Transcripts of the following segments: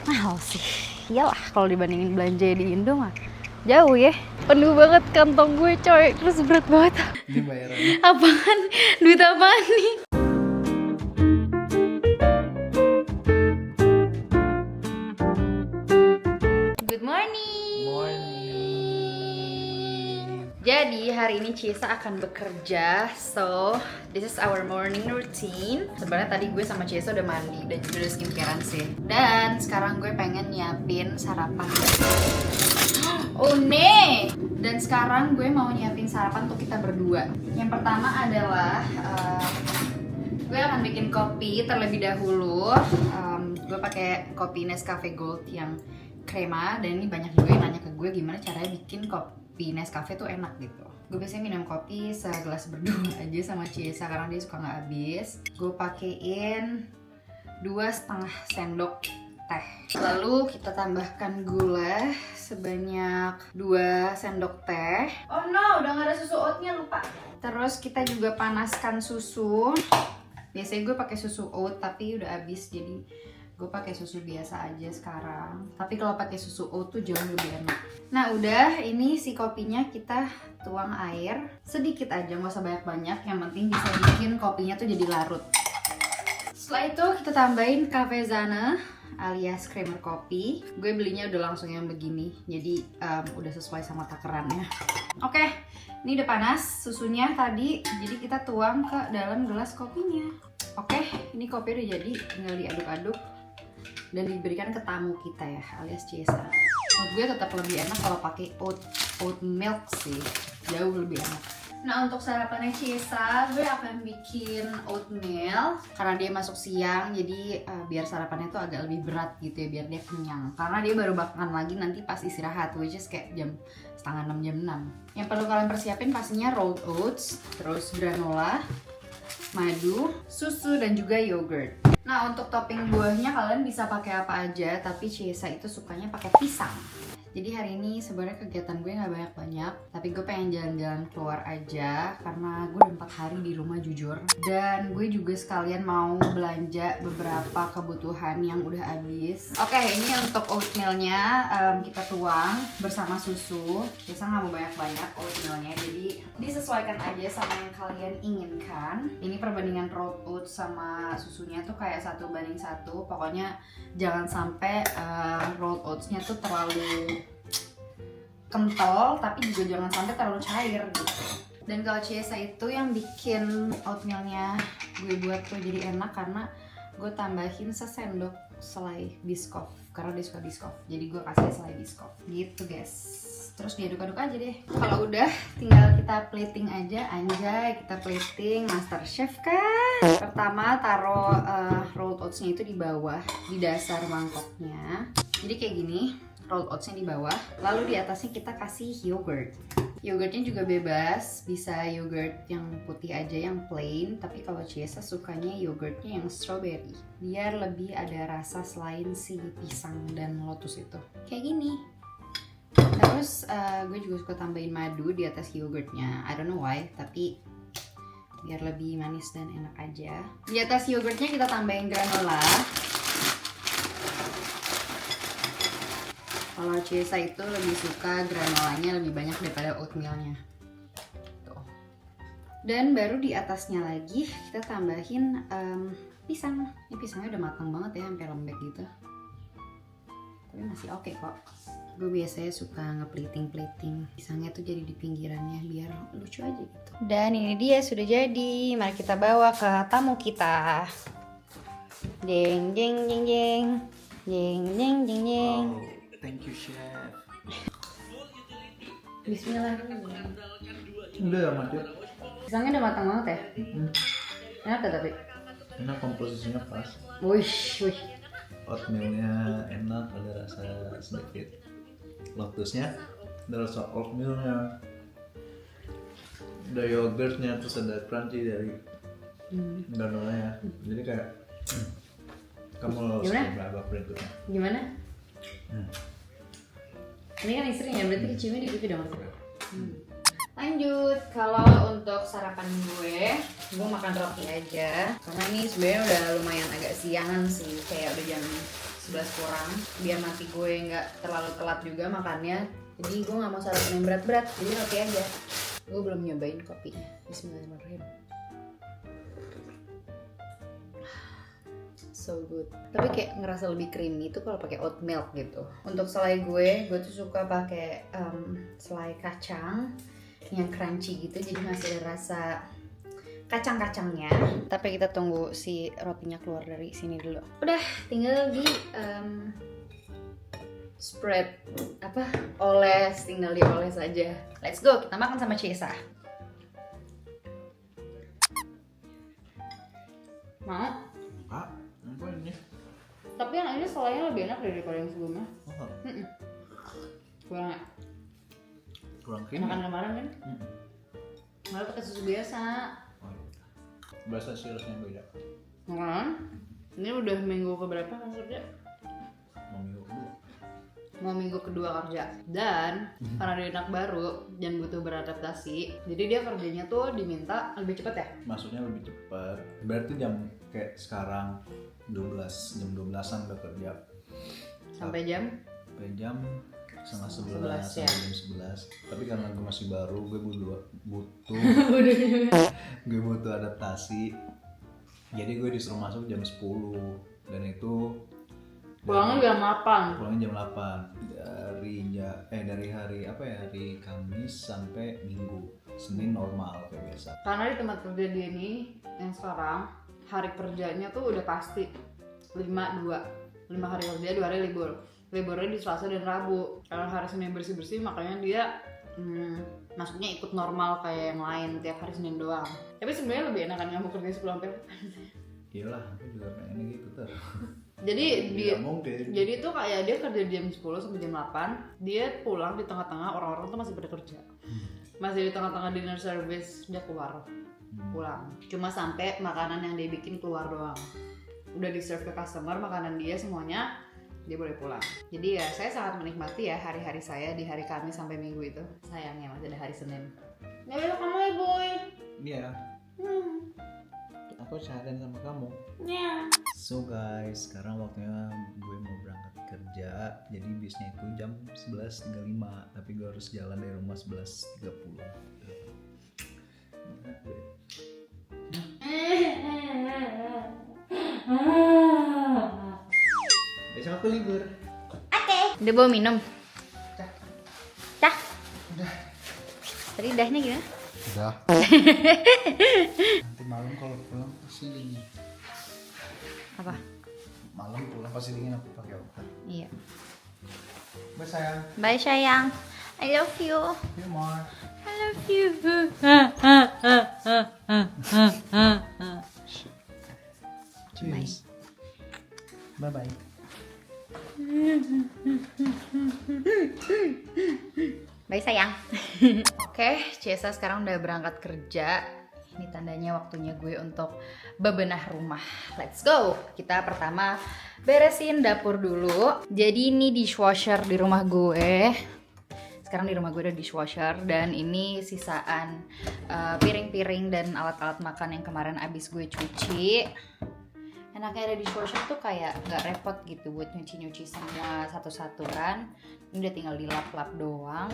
Mahal sih. Iyalah kalau dibandingin belanja di Indo mah jauh ya. Penuh banget kantong gue coy. Terus berat banget. Ini bayarannya. Apaan? Duit apaan nih? Good morning. Jadi hari ini Ciesa akan bekerja, so this is our morning routine. Sebenarnya tadi gue sama Ciesa udah mandi dan juga udah skincarean sih. Dan sekarang gue pengen nyiapin sarapan. Oh ne! Dan sekarang gue mau nyiapin sarapan untuk kita berdua. Yang pertama adalah gue akan bikin kopi terlebih dahulu. Gue pakai kopi Nescafe Gold yang crema, dan ini banyak juga yang nanya ke gue gimana caranya bikin kopi Nescafe tuh enak gitu. Gue biasanya minum kopi segelas berdua aja sama Ciesa karena dia suka nggak habis. Gue pakein 2,5 sendok teh. Lalu kita tambahkan gula sebanyak 2 sendok teh. Oh no, udah nggak ada susu oatnya, lupa. Terus kita juga panaskan susu. Biasanya gue pakai susu oat tapi udah habis, jadi gue pakai susu biasa aja sekarang. Tapi kalau pakai susu oat tuh jauh lebih enak. Nah udah, ini si kopinya kita tuang air sedikit aja, nggak usah banyak-banyak. Yang penting bisa bikin kopinya tuh jadi larut. Setelah itu kita tambahin Cafezana alias creamer kopi. Gue belinya udah langsung yang begini, jadi udah sesuai sama takarannya. Oke, ini udah panas susunya tadi, jadi kita tuang ke dalam gelas kopinya. Oke, ini kopi udah jadi, tinggal diaduk-aduk dan diberikan ke tamu kita ya, alias Ciesa. Menurut gue tetap lebih enak kalau pakai oat milk sih, jauh lebih enak. Nah untuk sarapannya Ciesa, gue akan bikin oatmeal karena dia masuk siang, jadi biar sarapannya tuh agak lebih berat gitu ya, biar dia kenyang. Karena dia baru makan lagi nanti pas istirahat, which is kayak jam 5:30, jam 6. Yang perlu kalian persiapin pastinya rolled oats, terus granola, madu, susu, dan juga yogurt. Nah untuk topping buahnya kalian bisa pakai apa aja, tapi Ciesa itu sukanya pakai pisang. Jadi hari ini sebenarnya kegiatan gue nggak banyak-banyak, tapi gue pengen jalan-jalan keluar aja karena gue udah 4 hari di rumah jujur. Dan gue juga sekalian mau belanja beberapa kebutuhan yang udah habis. Oke, ini untuk oatmealnya kita tuang bersama susu. Biasa nggak mau banyak-banyak oatmealnya, jadi disesuaikan aja sama yang kalian inginkan. Ini perbandingan rolled oats sama susunya tuh kayak 1:1. Pokoknya jangan sampai rolled oatsnya tuh terlalu kental, tapi juga jangan sampai terlalu cair gitu. Dan kalau Ciesa itu yang bikin oatmealnya gue buat tuh jadi enak karena gue tambahin sesendok selai Biscoff karena dia suka Biscoff, jadi gue kasih selai Biscoff gitu guys. Terus diaduk-aduk aja deh. Kalau udah tinggal kita plating aja. Anjay, kita plating Master Chef kan. Pertama taruh rolled oatsnya itu di bawah, di dasar mangkoknya. Jadi kayak gini, rolled oatsnya di bawah, lalu di atasnya kita kasih yogurt. Yogurtnya juga bebas, bisa yogurt yang putih aja, yang plain. Tapi kalau Ciesa sukanya yogurtnya yang strawberry, biar lebih ada rasa selain si pisang dan lotus itu. Kayak gini. Terus gue juga suka tambahin madu di atas yogurtnya. I don't know why, tapi biar lebih manis dan enak aja. Di atas yogurtnya kita tambahin granola. Kalau Ciesa itu lebih suka granolanya lebih banyak daripada oatmealnya. Tuh. Dan baru di atasnya lagi kita tambahin pisang. Ini pisangnya udah matang banget ya, sampai lembek gitu. Tapi masih oke kok. Gue biasanya suka ngeplating pisangnya tuh jadi di pinggirannya biar lucu aja gitu. Dan ini dia sudah jadi. Mari kita bawa ke tamu kita. Jeng jeng jeng jeng. Jeng jeng jeng jeng. Thank you chef. Bismillah. Udah ya mati. Pisangnya udah matang banget ya? Enak gak tapi? Enak, komposisinya pas. Wih. Oatmealnya enak, ada rasa sedikit lotusnya, ada rasa oatmealnya, ada yogurtnya, terus ada crunchy dari granolanya. Jadi kayak kamu harus coba berikutnya. Gimana? Ini kan istrinya, berarti keciumnya di pipi dong. Lanjut, kalau untuk sarapan gue makan roti aja. Karena ini sebenarnya udah lumayan agak siangan sih, kayak udah jam 11 kurang. Biar nanti gue nggak terlalu telat juga makannya. Jadi gue nggak mau sarapan yang berat-berat, jadi roti aja. Gue belum nyobain kopinya. Bismillahirrahmanirrahim. So good. Tapi kayak ngerasa lebih creamy itu kalau pakai oat milk gitu. Untuk selai gue tuh suka pakai selai kacang yang crunchy gitu, jadi masih ada rasa kacang-kacangnya. Tapi kita tunggu si rotinya keluar dari sini dulu. Udah, tinggal di spread tinggal dioles aja. Let's go, kita makan sama Cesa. Mau? Apa ini? Tapi yang ini selainya lebih enak daripada yang sebelumnya. Kurang creamy. Makan kemarin kan? Malah pakai susu biasa. Biasa sih rasanya beda. Ini udah minggu keberapa kan kerja? Mau minggu kedua kerja. Dan karena dia anak baru dan butuh beradaptasi, jadi dia kerjanya tuh diminta lebih cepat ya? Maksudnya lebih cepat. Berarti jam kayak sekarang 12-an udah kerja. Sampai jam setengah 11 ya. sampai jam 11. Tapi karena gue masih baru, gue butuh adaptasi. Jadi gue disuruh masuk jam 10 dan itu pulangnya jam 8. Pulangnya jam 8 dari hari Kamis sampai Minggu. Senin normal kayak biasa. Karena di tempat kerja dia ini yang sekarang hari kerjanya tuh udah pasti 5 hari kerja, 2 hari libur. Liburnya di Selasa dan Rabu. Kalau hari Senin bersih-bersih, makanya dia maksudnya ikut normal kayak yang lain tiap hari Senin doang. Tapi sebenarnya lebih enakan kamu kerja 10 sampai 8. Iyalah, aku juga pengennya gitu terus. Jadi tuh kayak dia kerja jam 10 sampai jam 8, dia pulang di tengah-tengah orang-orang tuh masih pada kerja. Masih di tengah-tengah dinner service dia keluar. Pulang. Cuma sampai makanan yang dia bikin keluar doang. Udah di-serve ke customer makanan dia semuanya, dia boleh pulang. Jadi ya saya sangat menikmati ya hari-hari saya di hari Kamis sampai Minggu itu. Sayangnya masih ada hari Senin. Ya udah kamu ya boy. Iya. Aku seharian sama kamu. Iya. So guys, sekarang waktunya gue mau berangkat kerja. Jadi bisnya itu jam 11.35, tapi gue harus jalan dari rumah 11.30. Besok aku libur. Oke. Udah bawa minum? Dah. Udah. Tadi dahnya gimana? Udah. Nanti malam kalau pulang pasti dingin. Apa? Malam pulang pasti dingin, aku pakai obat. Iya. Bye sayang. Bye sayang. I love you. See you more. I love you. Cheers. Bye bye. Bye sayang. Oke, Cesa sekarang udah berangkat kerja. Ini tandanya waktunya gue untuk bebenah rumah. Let's go. Kita pertama beresin dapur dulu. Jadi ini dishwasher di rumah gue. Sekarang di rumah gue ada dishwasher dan ini sisaan piring-piring dan alat-alat makan yang kemarin abis gue cuci. Enaknya ada dishwasher tuh kayak nggak repot gitu buat nyuci-nyuci semua satu-satu kan. Ini udah tinggal dilap-lap doang.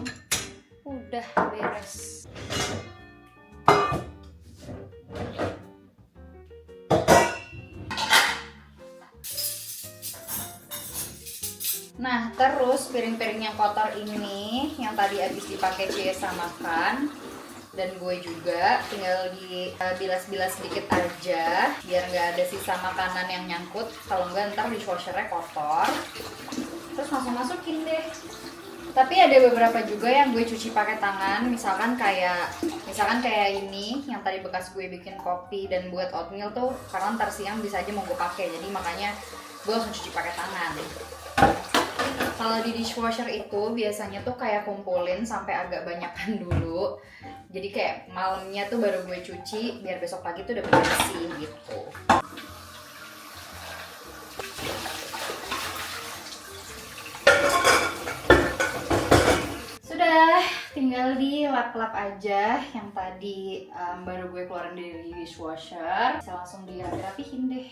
Udah beres. Nah, terus piring-piring yang kotor ini yang tadi habis dipakai Cesa makan dan gue juga tinggal dibilas-bilas sedikit aja biar nggak ada sisa makanan yang nyangkut. Kalau nggak ntar dishwashernya kotor. Terus masukin deh. Tapi ada beberapa juga yang gue cuci pakai tangan, misalkan kayak ini yang tadi bekas gue bikin kopi dan buat oatmeal tuh, karena ntar siang bisa aja mau gue pakai, jadi makanya gue langsung cuci pakai tangan. Kalau di dishwasher itu biasanya tuh kayak kumpulin sampai agak banyakan dulu, jadi kayak malamnya tuh baru gue cuci biar besok pagi tuh udah bersih gitu. Tinggal dilap lap-lap aja yang tadi baru gue keluarin dari dishwasher. Bisa langsung dirapihin deh.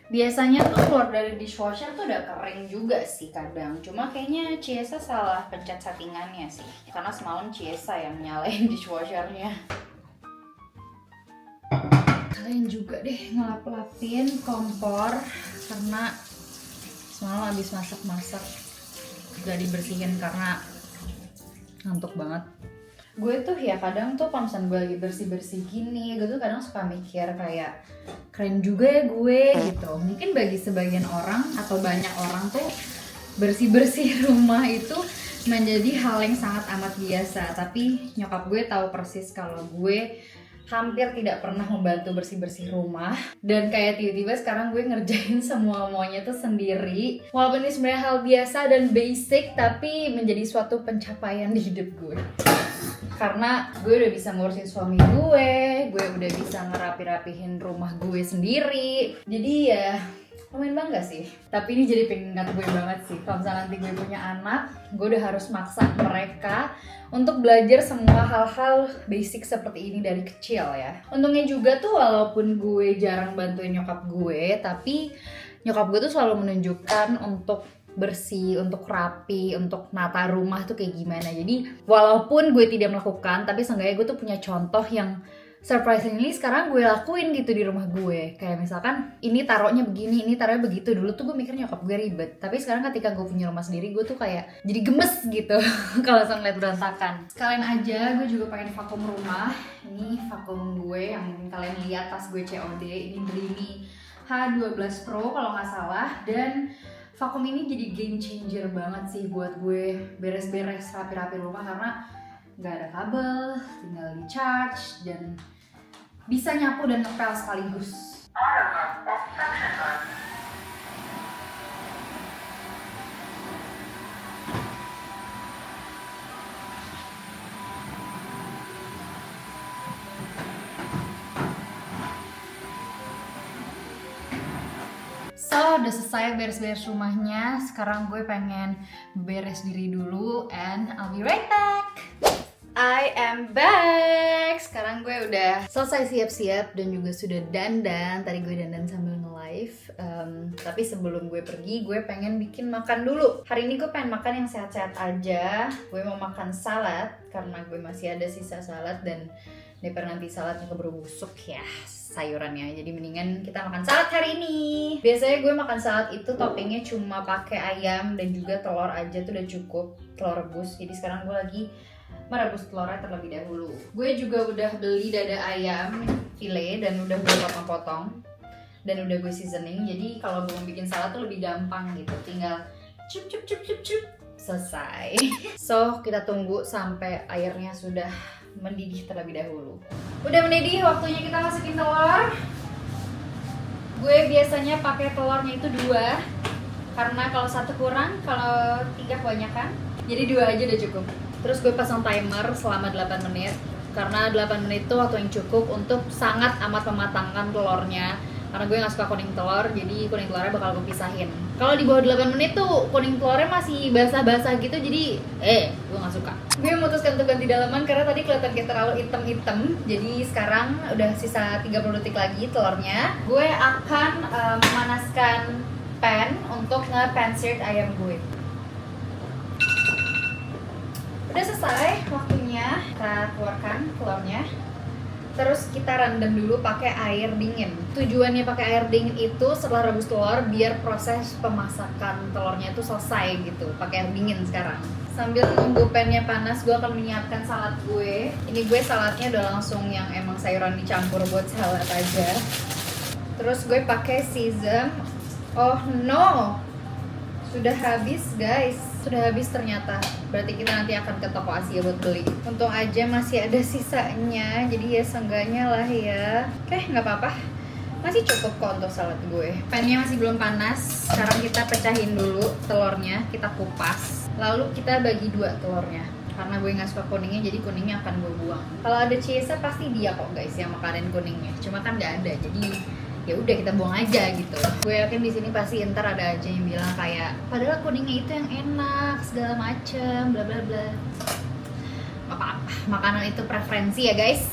Biasanya tuh keluar dari dishwasher tuh udah kering juga sih kadang. Cuma kayaknya Ciesa salah pencet settingannya sih. Karena semalam Ciesa yang nyalain dishwashernya. Kalian juga deh ngelap-lapin kompor karena semalam habis masak-masak gak dibersihin karena ngantuk banget. Gue tuh ya kadang tuh kalau misalnya gue lagi bersih-bersih gini, gue tuh kadang suka mikir kayak keren juga ya gue gitu. Mungkin bagi sebagian orang atau banyak orang tuh bersih-bersih rumah itu menjadi hal yang sangat amat biasa. Tapi nyokap gue tahu persis kalau gue hampir tidak pernah membantu bersih-bersih rumah. Dan kayak tiba-tiba sekarang gue ngerjain semua-muanya tuh sendiri. Walaupun ini sebenarnya hal biasa dan basic, tapi menjadi suatu pencapaian di hidup gue. Karena gue udah bisa ngurusin suami gue udah bisa ngerapi-rapihin rumah gue sendiri. Jadi ya lumayan bangga sih. Tapi ini jadi pengingat gue banget sih. Kalau misalnya nanti gue punya anak, gue udah harus maksa mereka untuk belajar semua hal-hal basic seperti ini dari kecil ya. Untungnya juga tuh walaupun gue jarang bantuin nyokap gue, tapi nyokap gue tuh selalu menunjukkan untuk bersih, untuk rapi, untuk nata rumah tuh kayak gimana. Jadi walaupun gue tidak melakukan, tapi seenggaknya gue tuh punya contoh yang surprisingly sekarang gue lakuin gitu di rumah gue. Kayak misalkan ini taruhnya begini, ini taruhnya begitu. Dulu tuh gue mikir nyokap gue ribet, tapi sekarang ketika gue punya rumah sendiri, gue tuh kayak jadi gemes gitu kalau langsung lihat berantakan. Sekalian aja gue juga pengen vakum rumah. Ini vakum gue yang kalian lihat pas gue COD. Ini Dreamy H12 Pro kalau nggak salah. Dan vakum ini jadi game changer banget sih buat gue beres-beres rapi-rapi rumah karena nggak ada kabel, tinggal di charge dan bisa nyapu dan ngepel sekaligus. So, udah selesai beres-beres rumahnya. Sekarang gue pengen beres diri dulu and I'll be right back. I am back. Sekarang gue udah selesai siap-siap dan juga sudah dandan. Tadi gue dandan sambil nge-live. Tapi sebelum gue pergi, gue pengen bikin makan dulu. Hari ini gue pengen makan yang sehat-sehat aja. Gue mau makan salad karena gue masih ada sisa salad dan daripada nanti saladnya keburu busuk ya sayurannya. Jadi mendingan kita makan salad hari ini. Biasanya gue makan salad itu toppingnya cuma pakai ayam dan juga telur aja tuh udah cukup. Telur rebus. Jadi sekarang gue lagi merebus telurnya terlebih dahulu. Gue juga udah beli dada ayam file dan udah gue potong-potong dan udah gue seasoning. Jadi kalau gue mau bikin salad tuh lebih gampang gitu. Tinggal cup selesai. So kita tunggu sampai airnya sudah mendidih terlebih dahulu. Udah mendidih, waktunya kita masukin telur. Gue biasanya pakai telurnya itu 2 karena kalau 1 kurang, kalau 3 kebanyakan. Jadi 2 aja udah cukup. Terus gue pasang timer selama 8 menit karena 8 menit itu waktu yang cukup untuk sangat amat mematangkan telurnya. Karena gue gak suka kuning telur, jadi kuning telurnya bakal gue pisahin. Kalau di bawah 8 menit tuh kuning telurnya masih basah-basah gitu, jadi gue gak suka. Gue memutuskan untuk ganti dalaman karena tadi kelihatan kayak terlalu hitam-hitam. Jadi sekarang udah sisa 30 detik lagi telurnya. Gue akan memanaskan pan untuk nge-pan seared ayam gue. Udah selesai waktunya, kita keluarkan telurnya. Terus kita rendam dulu pakai air dingin. Tujuannya pakai air dingin itu setelah rebus telur biar proses pemasakan telurnya itu selesai gitu. Pakai air dingin sekarang. Sambil nunggu pannya panas, gue akan menyiapkan salad gue. Ini gue saladnya udah langsung yang emang sayuran dicampur buat salad aja. Terus gue pakai sesame. Oh no, sudah habis guys. Sudah habis ternyata. Berarti kita nanti akan ke toko Asia buat beli. Untung aja masih ada sisanya. Jadi ya seenggaknya lah ya. Oke, nggak apa-apa. Masih cukup kok untuk salad gue. Pannya masih belum panas. Sekarang kita pecahin dulu telurnya. Kita kupas. Lalu kita bagi 2 telurnya. Karena gue nggak suka kuningnya, jadi kuningnya akan gue buang. Kalau ada Ciesa pasti dia kok guys yang makanin kuningnya. Cuma kan nggak ada. Jadi ya udah kita buang aja gitu. Gue yakin di sini pasti ntar ada aja yang bilang kayak padahal kuningnya itu yang enak segala macem bla bla bla. apa-apa, makanan itu preferensi ya guys.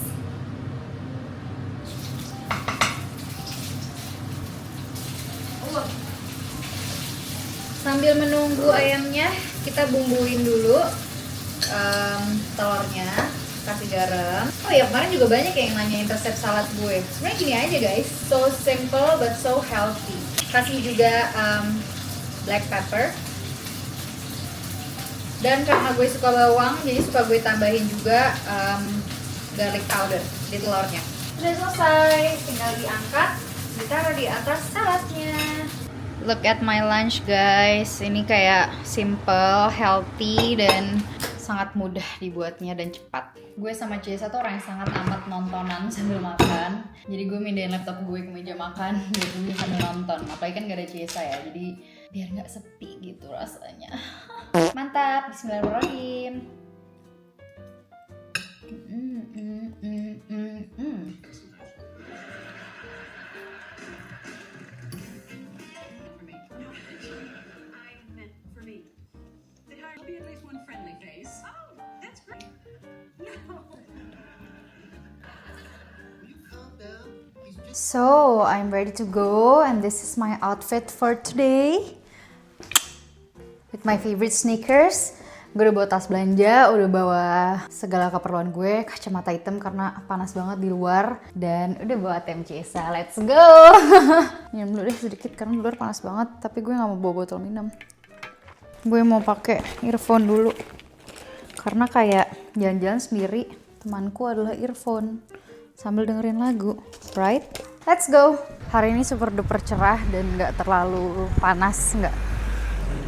Sambil menunggu ayamnya, kita bumbuin dulu telurnya, kasih garam. Oh ya, kemarin juga banyak yang nanyain resep salad gue. Sebenarnya gini aja guys, so simple but so healthy. Kasih juga black pepper. Dan karena gue suka bawang, jadi suka gue tambahin juga garlic powder di telurnya. Udah selesai, tinggal diangkat, ditaruh di atas saladnya. Look at my lunch guys, ini kayak simple, healthy, dan sangat mudah dibuatnya dan cepat. Gue sama Cesa tuh orang yang sangat amat nontonan sambil makan. Jadi gue mindahin laptop gue ke meja makan biar gue sambil nonton. Apalagi kan gak ada Cesa ya, jadi biar gak sepi gitu rasanya. Mantap, bismillahirrahmanirrahim. So, I'm ready to go and this is my outfit for today. With my favorite sneakers. Gue udah bawa tas belanja, udah bawa segala keperluan gue, kacamata hitam karena panas banget di luar, dan udah bawa ATM Cesa. Let's go! Minum dulu deh sedikit karena di luar panas banget, tapi gue gak mau bawa botol minum. Gue mau pakai earphone dulu karena kayak jalan-jalan sendiri, temanku adalah earphone sambil dengerin lagu, right? Let's go! Hari ini super duper cerah dan gak terlalu panas,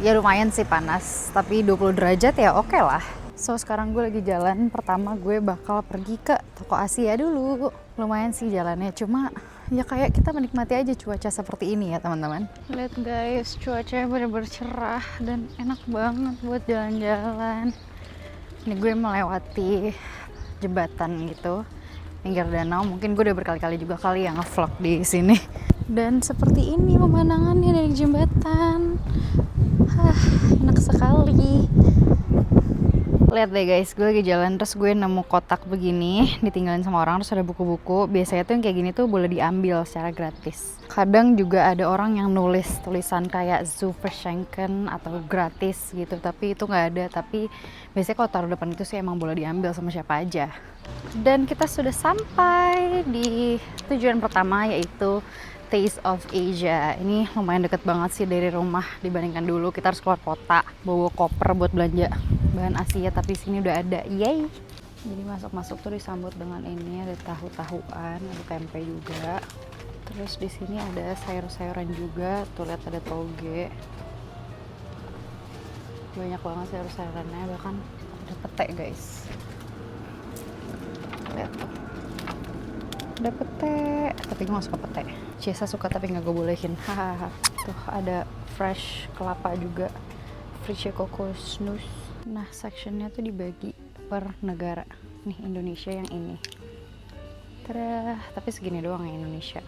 ya lumayan sih panas, tapi 20 derajat ya oke lah. So sekarang gue lagi jalan, pertama gue bakal pergi ke toko Asia dulu. Lumayan sih jalannya, cuma ya kayak kita menikmati aja cuaca seperti ini ya teman-teman. Lihat guys, cuacanya bener-bener cerah dan enak banget buat jalan-jalan. Ini gue melewati jembatan gitu, pinggir danau. Mungkin gue udah berkali-kali juga kali yang nge-vlog di sini. Dan seperti ini pemandangannya dari jembatan. Enak sekali. Lihat deh guys, gue lagi jalan terus gue nemu kotak begini, ditinggalin sama orang, terus ada buku-buku. Biasanya tuh yang kayak gini tuh boleh diambil secara gratis. Kadang juga ada orang yang nulis tulisan kayak zu verschenken atau gratis gitu, tapi itu nggak ada. Tapi biasanya kalau taruh depan itu sih emang boleh diambil sama siapa aja. Dan kita sudah sampai di tujuan pertama, yaitu Taste of Asia. Ini lumayan deket banget sih dari rumah dibandingkan dulu. Kita harus keluar kota, bawa koper buat belanja bahan Asia, tapi sini udah ada. Yay! Jadi masuk-masuk tuh disambut dengan ini, ada tahu-tahuan, ada tempe juga. Terus di sini ada sayur-sayuran juga. Tuh lihat ada toge. Banyak banget sayur-sayurannya, bahkan ada pete guys. Lihat tuh. Ada pete, tapi gue gak suka pete. Cesa suka tapi gak gue bolehin. Hahaha. Tuh ada fresh kelapa juga, fresh kokosnus. Nah sectionnya tuh dibagi per negara. Nih Indonesia yang ini. Tada, tapi segini doang ya Indonesia.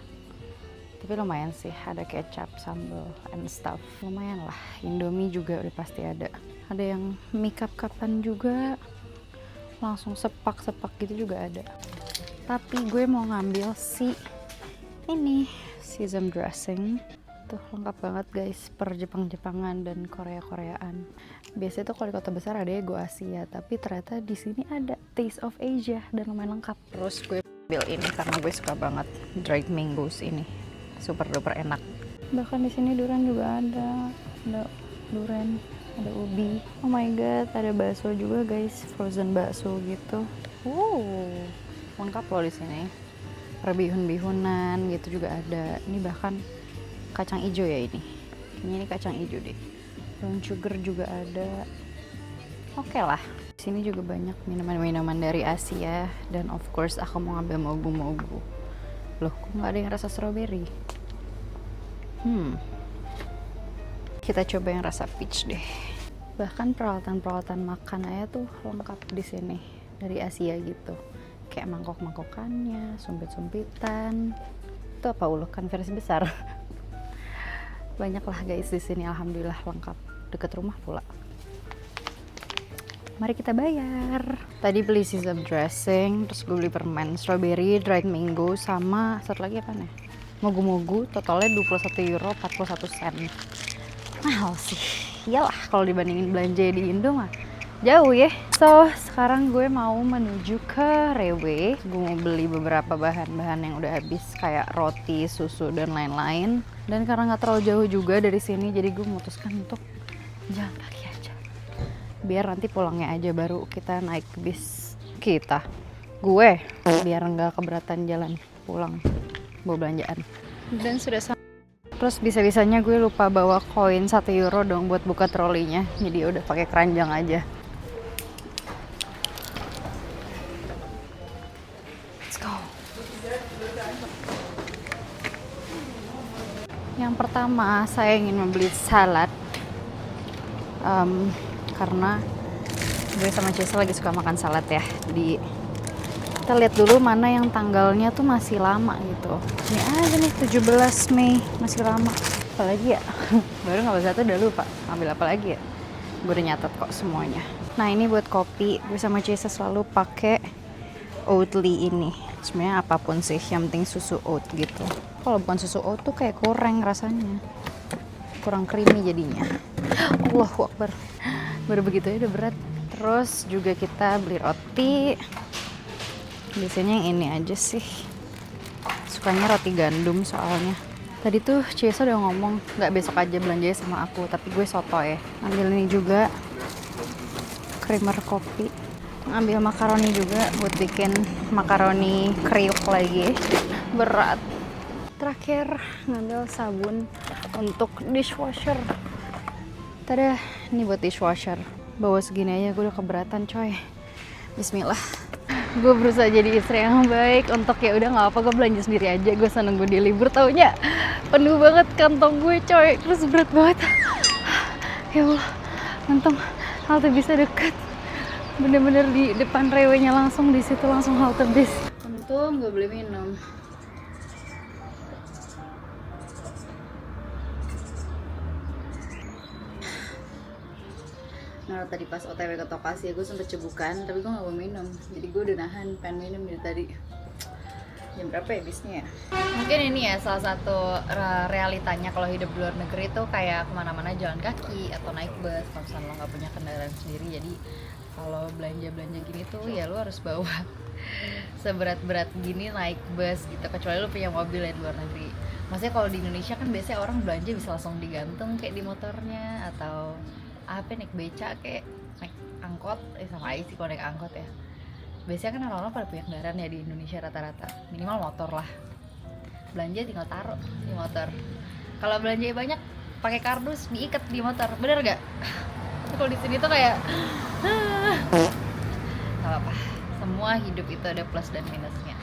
Tapi lumayan sih, ada kecap, sambal, and stuff. Lumayan lah. Indomie juga udah pasti ada. Ada yang mie cup-cupan juga. Langsung sepak-sepak gitu juga ada. Tapi gue mau ngambil si ini sesame dressing. Tuh lengkap banget guys, per Jepang-Jepangan dan Korea-Koreaan. Biasanya tuh kalau di kota besar ada ya Go Asia, tapi ternyata di sini ada Taste of Asia dan lumayan lengkap. Terus gue ambil ini karena gue suka banget dried mangoes ini, super duper enak. Bahkan di sini durian juga ada durian, ada ubi. Oh my god, ada bakso juga guys, frozen bakso gitu. Lengkap loh di sini. Bihun-bihunan gitu juga ada. Ini bahkan kacang hijau ya ini. Kayaknya ini kacang hijau deh. Brown sugar juga ada. Oke lah. Di sini juga banyak minuman-minuman dari Asia, dan of course aku mau ngambil mogu-mogu. Loh, kok nggak ada yang rasa strawberry? Kita coba yang rasa peach deh. Bahkan peralatan-peralatan makan aja tuh lengkap di sini dari Asia gitu. Kayak mangkok-mangkokannya, sumpit-sumpitan. Itu apa ulukan versi besar. Banyak lah guys di sini, alhamdulillah lengkap. Deket rumah pula. Mari kita bayar. Tadi beli sesame dressing, terus gue beli permen strawberry, dried mango, sama satu lagi apa nih? Mogu-mogu, totalnya €21, 41 sen. Mahal sih. Iyalah kalau dibandingin belanja di Indo mah jauh ya. So, sekarang gue mau menuju ke Rewe. Gue mau beli beberapa bahan-bahan yang udah habis kayak roti, susu, dan lain-lain. Dan karena nggak terlalu jauh juga dari sini, jadi gue memutuskan untuk jalan kaki aja. Biar nanti pulangnya aja baru kita naik bis. Gue biar nggak keberatan jalan pulang bawa belanjaan. Dan sudah sampai. Terus bisa-bisanya gue lupa bawa koin €1 dong buat buka trolinya. Jadi udah pakai keranjang aja. Let's go. Yang pertama saya ingin membeli salad. Karena gue sama Cesa lagi suka makan salad ya. Jadi kita lihat dulu mana yang tanggalnya tuh masih lama gitu. Ini aja nih 17 Mei, masih lama. Apalagi ya? Baru ngambil satu udah lupa. Ambil apa lagi ya? Gue udah nyatet kok semuanya. Nah ini buat kopi, gue sama Cesa selalu pakai Oatly ini. Sebenarnya apapun sih, yang penting susu oat gitu. Kalau bukan susu oat tuh kayak kurang rasanya. Kurang creamy jadinya. Allahu Akbar. Baru begitu ya udah berat. Terus juga kita beli roti. Biasanya yang ini aja sih. Sukanya roti gandum soalnya. Tadi tuh Cesa udah ngomong nggak besok aja belanjanya sama aku, tapi gue soto ya. Ambil ini juga creamer kopi. Ambil makaroni juga buat bikin makaroni kriuk lagi. Berat. Terakhir ngambil sabun untuk dishwasher. Tada, ini buat dishwasher. Bawa segini aja gue udah keberatan coy. Bismillah. Gue berusaha jadi istri yang baik untuk ya udah nggak apa, gue belanja sendiri aja. Gue seneng gue di libur, taunya penuh banget kantong gue coy, terus berat banget. Ya Allah, untung halte bisnya deket, bener-bener di depan rewenya langsung, di situ langsung halte bis. Untung gue beli minum. Nah tadi pas OTW ke Tokasi gue sempet cebukan, tapi gue gak mau minum. Jadi gue udah nahan pengen minum dari tadi. Jam berapa ya bisnya ya? Mungkin ini ya salah satu realitanya kalau hidup di luar negeri tuh kayak kemana-mana jalan kaki atau naik bus. Kalau misalnya lo gak punya kendaraan sendiri, jadi kalau belanja-belanja gini tuh ya lo harus bawa seberat-berat gini naik bus gitu. Kecuali lo punya mobil ya di luar negeri. Maksudnya kalau di Indonesia kan biasanya orang belanja bisa langsung digantung kayak di motornya, atau apa naik beca kayak naik angkot, sama aja sih kalau naik angkot ya. Biasanya kan orang-orang pada punya kendaraan ya di Indonesia rata-rata, minimal motor lah. Belanja tinggal taruh di motor. Kalau belanja banyak pakai kardus diikat di motor, bener gak? Tapi kalau di sini tuh kayak nggak apa-apa. Semua hidup itu ada plus dan minusnya.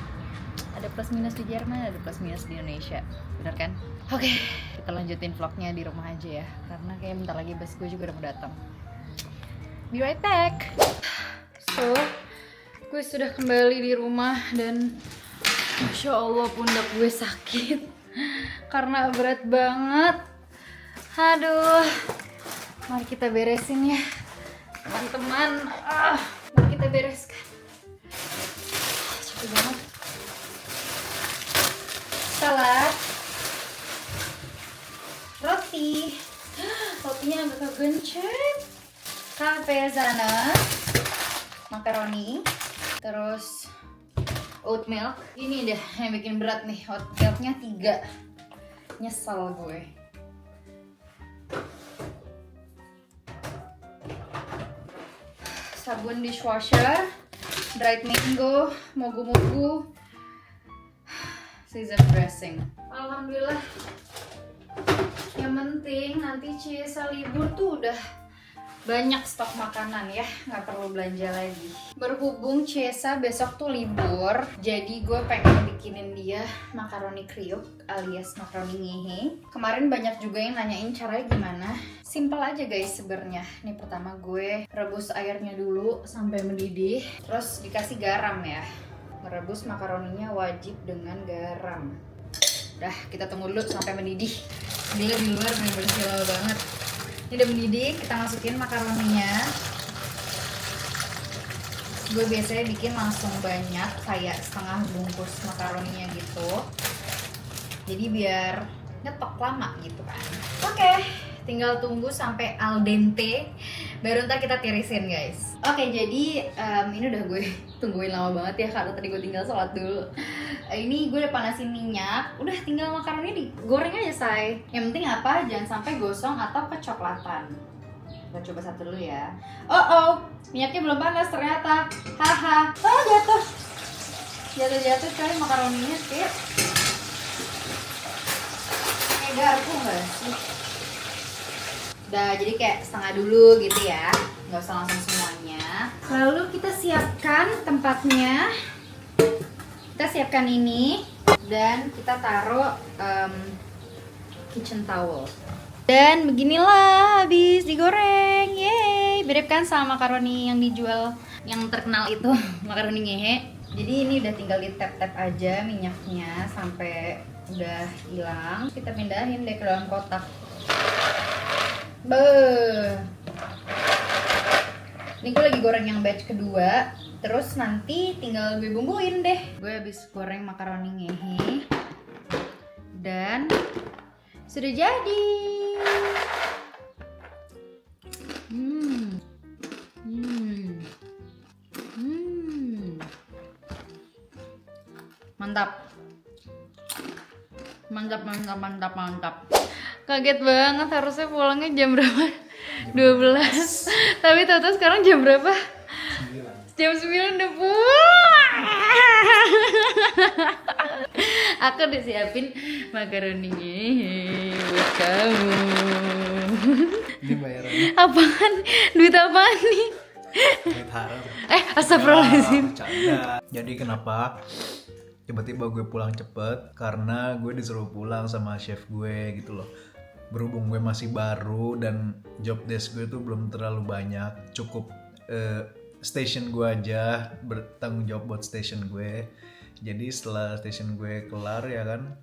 Ada plus minus di Jerman, ada plus minus di Indonesia, bener kan? Oke, kita lanjutin vlognya di rumah aja ya, karena kayak bentar lagi bus gue juga udah mau datang. Be right back. So, gue sudah kembali di rumah dan Masya Allah pundak gue sakit karena berat banget. Aduh, mari kita beresin ya teman-teman. Mari kita bereskan. Capek banget. Salad, roti, rotinya agak kegencet, Capesana, makaroni, terus oat milk. Ini deh yang bikin berat nih, oat milknya 3. Nyesel gue. Sabun dishwasher, dried mango, mogu-mogu, sesame dressing. Alhamdulillah. Yang penting nanti Cesa libur tuh udah banyak stok makanan ya, nggak perlu belanja lagi. Berhubung Cesa besok tuh libur, jadi gue pengen bikinin dia makaroni kriuk alias makaroni ngehe. Kemarin banyak juga yang nanyain caranya gimana. Simple aja guys sebenarnya. Nih pertama gue rebus airnya dulu sampai mendidih, terus dikasih garam ya. Merebus makaroninya wajib dengan garam. Udah, kita tunggu dulu sampai mendidih. Gila di luar bener-bener silau banget. Ini udah mendidih, kita masukin makaroninya. gue biasanya bikin langsung banyak, kayak setengah bungkus makaroninya gitu. Jadi biar ngetok lama gitu kan. Oke, tinggal tunggu sampai al dente, baru ntar kita tirisin guys. Oke, jadi ini udah gue tungguin lama banget ya, karena tadi gue tinggal sholat dulu. Ini gue udah panasin minyak, udah tinggal makaroni digoreng aja say. Yang penting apa? Jangan sampai gosong atau kecoklatan. Kita coba satu dulu ya. Oh, minyaknya belum panas ternyata. Haha. Jatuh. Jatuh coy makaroninya sih. Kayak garpu nggak sih? Udah, jadi kayak setengah dulu gitu ya. Nggak usah langsung semuanya. Lalu kita siapkan tempatnya. Kita siapkan ini dan kita taruh kitchen towel. Dan beginilah habis digoreng. Yeay, mirip kan sama makaroni yang dijual yang terkenal itu, makaroni ngehe. Jadi ini udah tinggal di tap-tap aja minyaknya sampai udah hilang. Kita pindahin deh ke dalam kotak. Ini gue lagi goreng yang batch kedua. Terus nanti tinggal gue bumbuin deh. Gue habis goreng makaroni ngehe dan sudah jadi. Mantap. Kaget banget, harusnya pulangnya jam berapa? 12. Tapi tahu-tahu sekarang jam berapa? 9. Jam 9 udah pulang. Aku udah siapin makaroni buat kamu. Ini bayarannya Apaan? Duit apaan nih? duit haram. Astagfirullahaladzim. Bercanda. Jadi kenapa tiba-tiba gue pulang cepet? Karena gue disuruh pulang sama chef gue gitu loh. Berhubung gue masih baru dan job desk gue tuh belum terlalu banyak, cukup station gue aja bertanggung jawab buat station gue. Jadi setelah station gue kelar ya kan,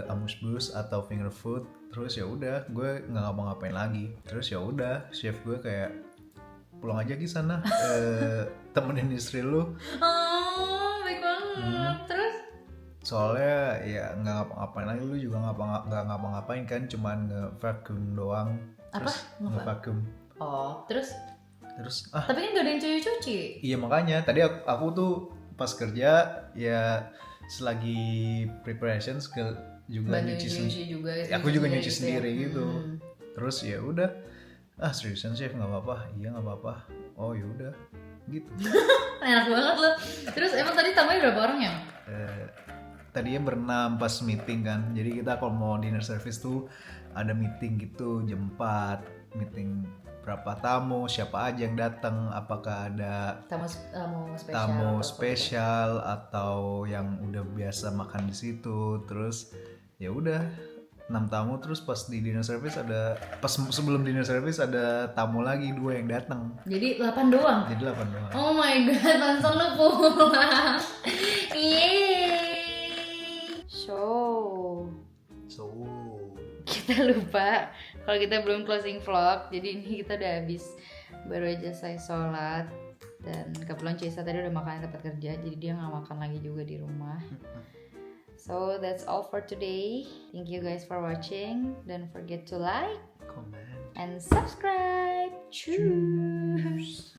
amuse-bouche atau finger food, terus ya udah gue nggak ngapa-ngapain lagi. Terus ya udah chef gue kayak pulang aja ke sana, temenin istri lu. Oh, baik banget. Terus? Soalnya ya nggak ngapa-ngapain lagi, lu juga nggak ngapa-ngapain kan, cuman nge-vacuum doang. Apa? Nge-vacuum. Oh, terus Tapi kan gak ada yang cuci-cuci. iya makanya tadi aku tuh pas kerja ya selagi preparations juga nyuci juga. aku juga nyuci sendiri gitu. Terus ya udah, seriusan chef nggak apa-apa? Iya nggak apa-apa. Oh ya udah gitu. Enak banget loh. Terus emang tadi tamunya berapa orang ya? Tadinya berenam pas meeting kan. Jadi kita kalau mau dinner service tuh ada meeting gitu jam 4. Meeting berapa tamu, siapa aja yang datang, apakah ada tamu spesial atau yang udah biasa makan di situ. Terus ya udah 6 tamu, terus pas di dinner service sebelum dinner service ada tamu lagi 2 yang datang. Jadi 8 doang. Oh my god, langsung lu pulang. Yeay. So kita lupa kalau kita belum closing vlog. Jadi ini kita udah habis, baru aja saya sholat. Dan kebetulan Cesa tadi udah makan di tempat kerja, jadi dia nggak makan lagi juga di rumah. So that's all for today. Thank you guys for watching. Don't forget to like, comment, and subscribe. Cheers.